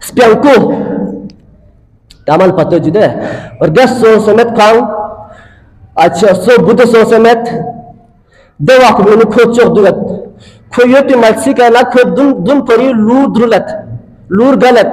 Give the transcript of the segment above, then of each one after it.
Spianku taman pato jude orgas so semet kang acha so budo so semet dewa ko ni ko chok dugat ko yoti malsi ka na ko dun pari lur drulat lur galat,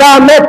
zamet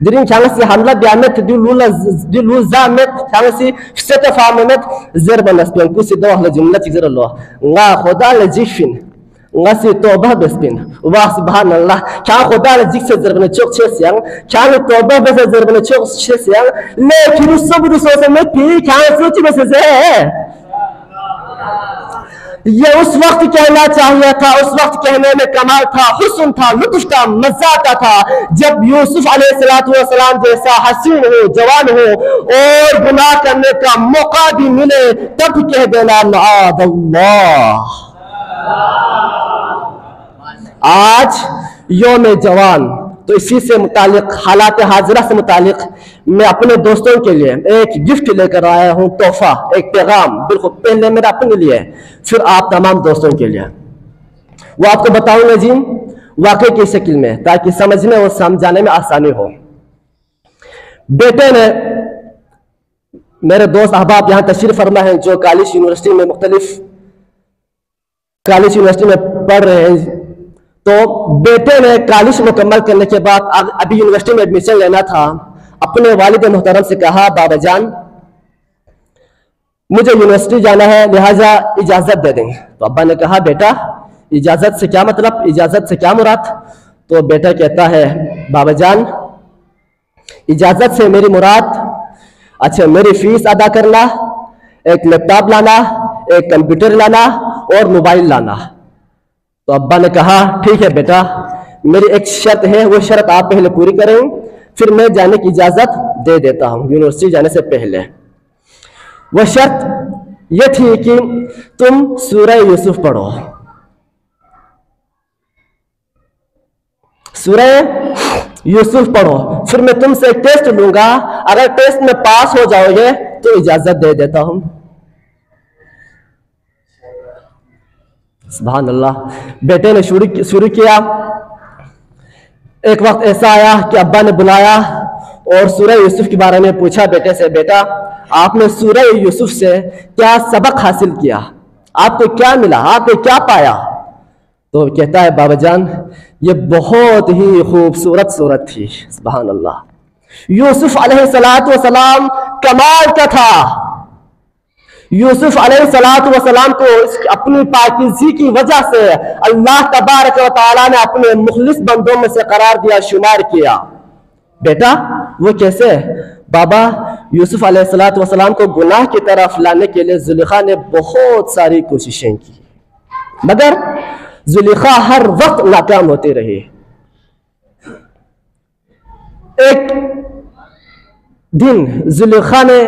Dirin changsi hamla diamet dulu zamet changsi fsete famemet zerba nas Spianku si dawah la jumla tigzer Allah nga khoda la jifin ngasi toba bespin wa subhanallah kya khoda la jik se zerbne chok che siang kya le toba be se zerbne chok che siang lekin sabr so se me pi kya sochi be se یہ اس وقت کہنا چاہیے تھا، اس وقت کہنے میں کمال تھا، حسن تھا، لطف تھا، مزہ تھا، جب یوسف علیہ السلام جیسا حسین ہو، جوان ہو اور گناہ کرنے کا موقع بھی ملے تب کہہ دینا معاذ اللہ۔ آج یوم جوان، تو اسی سے متعلق، حالات حاضرہ سے متعلق میں اپنے دوستوں کے لیے ایک گفٹ لے کر آیا ہوں، تحفہ، ایک پیغام، بالکل پہلے میرا اپنے لیے پھر آپ تمام دوستوں کے لیے۔ وہ آپ کو بتاؤں گا جی واقعے کی شکل میں تاکہ سمجھنے اور سمجھانے میں آسانی ہو۔ بیٹے نے، میرے دوست احباب یہاں تشریف فرما ہیں جو کالج یونیورسٹی میں مختلف کالج یونیورسٹی میں پڑھ رہے ہیں، تو بیٹے نے کالج مکمل کرنے کے بعد ابھی یونیورسٹی میں ایڈمیشن لینا تھا، اپنے والد محترم سے کہا بابا جان مجھے یونیورسٹی جانا ہے لہٰذا اجازت دے دیں گے۔ تو ابا نے کہا بیٹا اجازت سے کیا مطلب، اجازت سے کیا مراد؟ تو بیٹا کہتا ہے بابا جان اجازت سے میری مراد اچھا میری فیس ادا کرنا، ایک لیپ ٹاپ لانا، ایک کمپیوٹر لانا اور موبائل لانا۔ تو ابا نے کہا ٹھیک ہے بیٹا، میری ایک شرط ہے، وہ شرط آپ پہلے پوری کریں پھر میں جانے کی اجازت دے دیتا ہوں یونیورسٹی جانے سے پہلے۔ وہ شرط یہ تھی کہ تم سورہ یوسف پڑھو، سورہ یوسف پڑھو، پھر میں تم سے ایک ٹیسٹ لوں گا، اگر ٹیسٹ میں پاس ہو جاؤ گے تو اجازت دے دیتا ہوں۔ سبحان اللہ، بیٹے نے شروع کیا۔ ایک وقت ایسا آیا کہ ابا نے بلایا اور سورہ یوسف کے بارے میں پوچھا بیٹے سے، بیٹا آپ نے سورہ یوسف سے کیا سبق حاصل کیا، آپ کو کیا ملا، آپ نے کیا پایا؟ تو کہتا ہے بابا جان یہ بہت ہی خوبصورت صورت تھی۔ سبحان اللہ، یوسف علیہ السلام کمال کا تھا۔ یوسف علیہ السلام کو اپنی پاکیزگی کی وجہ سے اللہ تبارک و تعالیٰ نے اپنے مخلص بندوں میں سے قرار دیا، شمار کیا۔ بیٹا وہ کیسے؟ بابا یوسف علیہ السلام کو گناہ کی طرف لانے کے لیے زلیخا نے بہت ساری کوششیں کی، مگر زلیخا ہر وقت ناکام ہوتی رہی۔ ایک دن زلیخا نے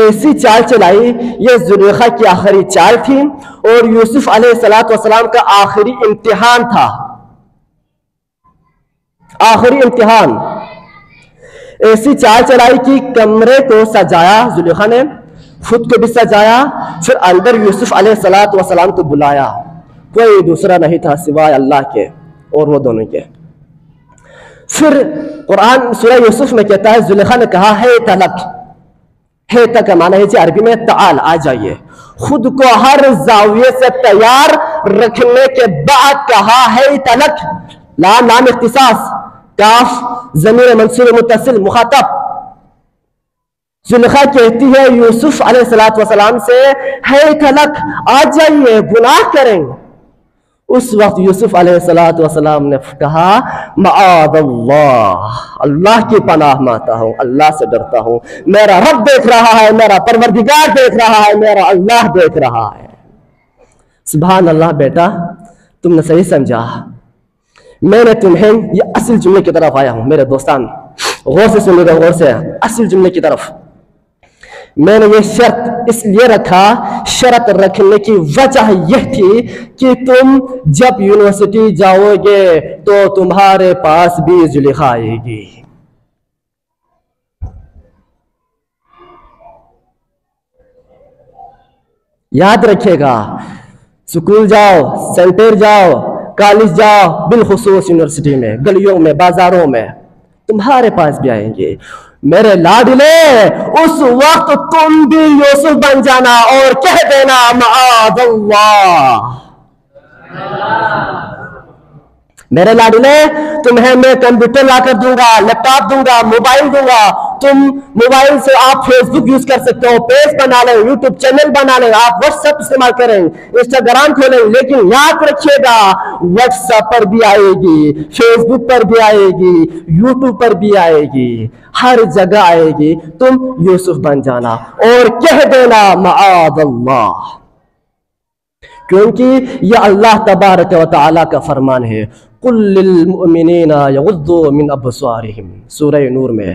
ایسی چال چلائی، یہ زلیخا کی آخری چال تھی اور یوسف علیہ السلام کا آخری امتحان تھا، آخری امتحان۔ ایسی چال چلائی کہ کمرے کو سجایا زلیخا نے، خود کو بھی سجایا، پھر اندر یوسف علیہ السلام کو بلایا، کوئی دوسرا نہیں تھا سوائے اللہ کے اور وہ دونوں کے۔ پھر قرآن سورہ یوسف میں کہتا ہے زلیخا نے کہا ہے تلک، ہے تک کا معنی ہے جی عربی میں تعال، آ جائیے، خود کو ہر زاویے سے تیار رکھنے کے بعد کہا ہے تلک، لام نام اختصاص، کاف ضمیر منصوب متصل مخاطب۔ زلیخا کہتی ہے یوسف علیہ السلام سے ہے تلک، آ جائیے گناہ کریں۔ اس وقت یوسف علیہ السلام نے کہا معاذ اللہ، اللہ کی پناہ مانگتا ہوں، اللہ سے ڈرتا ہوں، میرا رب دیکھ رہا ہے، میرا پروردگار دیکھ رہا ہے، میرا اللہ دیکھ رہا ہے۔ سبحان اللہ بیٹا تم نے صحیح سمجھا، میں نے تمہیں یہ اصل جملے کی طرف آیا ہوں، میرے دوستان غور سے سنیے گا، غور سے اصل جملے کی طرف۔ میں نے یہ شرط اس لیے رکھا، شرط رکھنے کی وجہ یہ تھی کہ تم جب یونیورسٹی جاؤ گے تو تمہارے پاس بھی زلیخا آئے گی۔ یاد رکھے گا، سکول جاؤ، سینٹر جاؤ، کالج جاؤ، بالخصوص یونیورسٹی میں، گلیوں میں، بازاروں میں تمہارے پاس بھی آئیں گے۔ میرے لاڈلے اس وقت تم بھی یوسف بن جانا اور کہہ دینا معاذ اللہ۔ میرے لاڈلے تمہیں میں کمپیوٹر لا کر دوں گا، لیپ ٹاپ دوں گا، موبائل دوں گا، تم موبائل سے آپ فیس بک یوز کر سکتے ہو، پیج بنا لیں، یوٹیوب چینل بنا لیں، آپ واٹس ایپ استعمال کریں، انسٹاگرام کھولیں، لیکن یاد رکھیے گا واٹس ایپ پر بھی آئے گی، فیس بک پر بھی آئے گی، یوٹیوب پر بھی آئے گی، ہر جگہ آئے گی۔ تم یوسف بن جانا اور کہہ دینا معاذ اللہ، کیونکہ یہ اللہ تبارک و تعالی کا فرمان ہے، قُلْ لِلْمُؤْمِنِينَ يَغُضُّوا مِنْ أَبْصَارِهِمْ، سورہ نور میں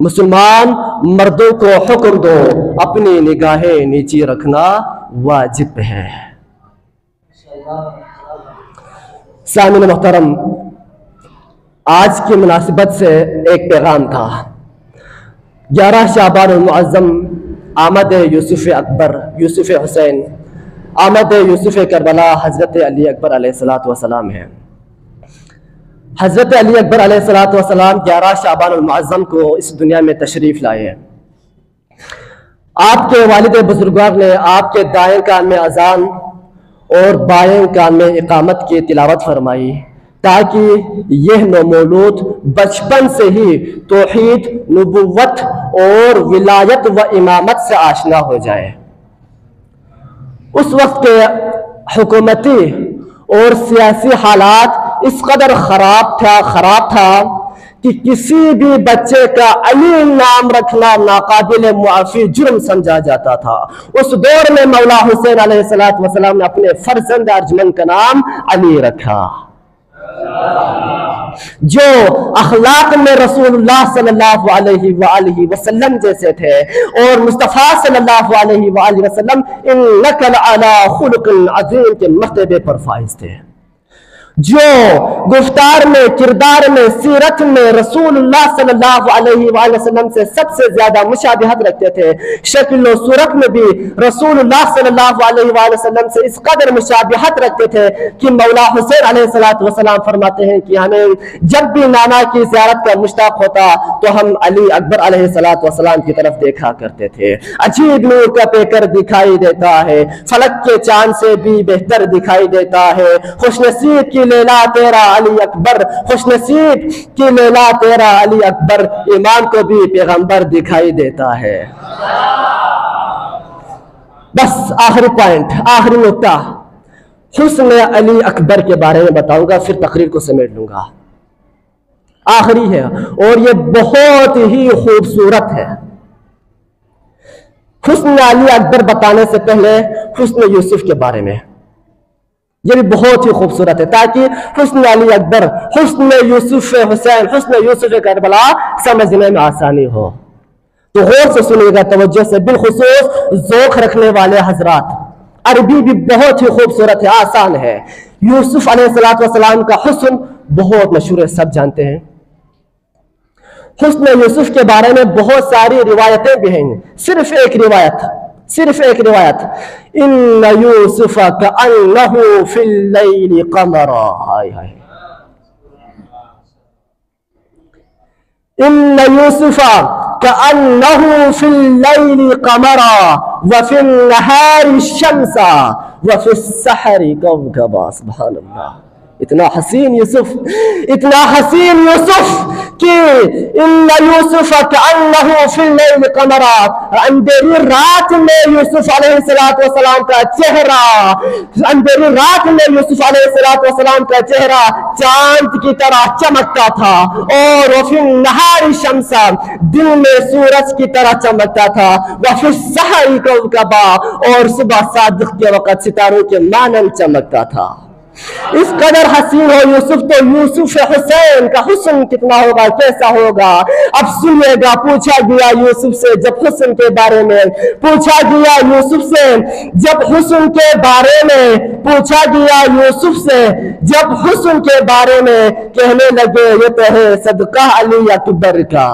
مسلمان مردوں کو حکم دو اپنی نگاہیں نیچی رکھنا واجب ہے۔ سامعین محترم، آج کی مناسبت سے ایک پیغام تھا۔ 11 شعبان المعظم آمد یوسف اکبر، یوسف حسین، آمد یوسف کربلا حضرت علی اکبر علیہ السلام ہے۔ حضرت علی اکبر علیہ السلام 11 شعبان المعظم کو اس دنیا میں تشریف لائے ہیں۔ آپ کے والد بزرگوار نے آپ کے دائیں کان میں اذان اور بائیں کان میں اقامت کی تلاوت فرمائی، تاکہ یہ نومولود بچپن سے ہی توحید، نبوت اور ولایت و امامت سے آشنا ہو جائے۔ اس وقت کے حکومتی اور سیاسی حالات اس قدر خراب تھا کہ کسی بھی بچے کا علی نام رکھنا ناقابل معافی جرم سمجھا جاتا تھا۔ اس دور میں مولا حسین علیہ السلام نے اپنے فرزند ارجمند کا نام علی رکھا، جو اخلاق میں رسول اللہ صلی اللہ علیہ وآلہ وسلم جیسے تھے، اور مصطفیٰ صلی اللہ علیہ وآلہ وسلم انک لعلی خلق عظیم کے مرتبے پر فائز تھے، جو گفتار میں، کردار میں، سیرت میں رسول اللہ صلی اللہ علیہ وآلہ وسلم سے سب سے زیادہ مشابہت رکھتے تھے۔ شکل و صورت میں بھی رسول اللہ صلی اللہ علیہ وآلہ وسلم سے اس قدر مشابہت رکھتے تھے کہ مولا حسین علیہ السلام فرماتے ہیں کہ ہمیں جب بھی نانا کی زیارت کا مشتاق ہوتا تو ہم علی اکبر علیہ السلام کی طرف دیکھا کرتے تھے۔ عجیب نور کا پیکر دکھائی دیتا ہے، فلک کے چاند سے بھی بہتر دکھائی دیتا ہے، خوش نصیب کی لیلا تیرا علی اکبر، خوش نصیب کی لیلا تیرا علی اکبر، ایمان کو بھی پیغمبر دکھائی دیتا ہے۔ بس آخری پوائنٹ، آخری نکتہ حسن علی اکبر کے بارے میں بتاؤں گا، پھر تقریر کو سمیٹ لوں گا۔ آخری ہے اور یہ بہت ہی خوبصورت ہے۔ حسن علی اکبر بتانے سے پہلے حسن یوسف کے بارے میں، یہ بھی بہت ہی خوبصورت ہے، تاکہ حسن علی اکبر، حسن یوسف حسین، حسن یوسف کربلا سمجھنے میں آسانی ہو۔ تو غور سے سنیے گا، توجہ سے، بالخصوص ذوق رکھنے والے حضرات۔ عربی بھی بہت ہی خوبصورت ہے، آسان ہے۔ یوسف علیہ السلام کا حسن بہت مشہور ہے، سب جانتے ہیں۔ حسن یوسف کے بارے میں بہت ساری روایتیں بھی ہیں، صرف ایک روایت، ان یوسف کأنہ فی اللیل قمرا، ان یوسف کأنہ فی اللیل قمرا وفی النہار الشمسا وفی السحر کوکبا۔ سبحان اللہ، اتنا حسین یوسف کہ ان یوسف کأنہ فی اللیل قمرا، اندھیری رات میں یوسف علیہ السلام کا چہرہ، اندھیری رات میں یوسف علیہ السلام کا چہرہ چاند کی طرح چمکتا تھا، اور وفی النہار الشمسا، دن میں سورج کی طرح چمکتا تھا، وفی السحر کوکبا، اور صبح صادق کے وقت ستاروں کے مانند چمکتا تھا۔ اس قدر حسین ہو یوسف، تو یوسف حسین کا حسن کتنا ہوگا، کیسا ہوگا؟ اب سنیے گا، پوچھا گیا یوسف سے جب حسن کے بارے میں، پوچھا گیا یوسف سے جب حسن کے بارے میں، پوچھا گیا یوسف سے جب حسن کے بارے میں، کہنے لگے یہ تو ہے صدقہ علی اکبر کا۔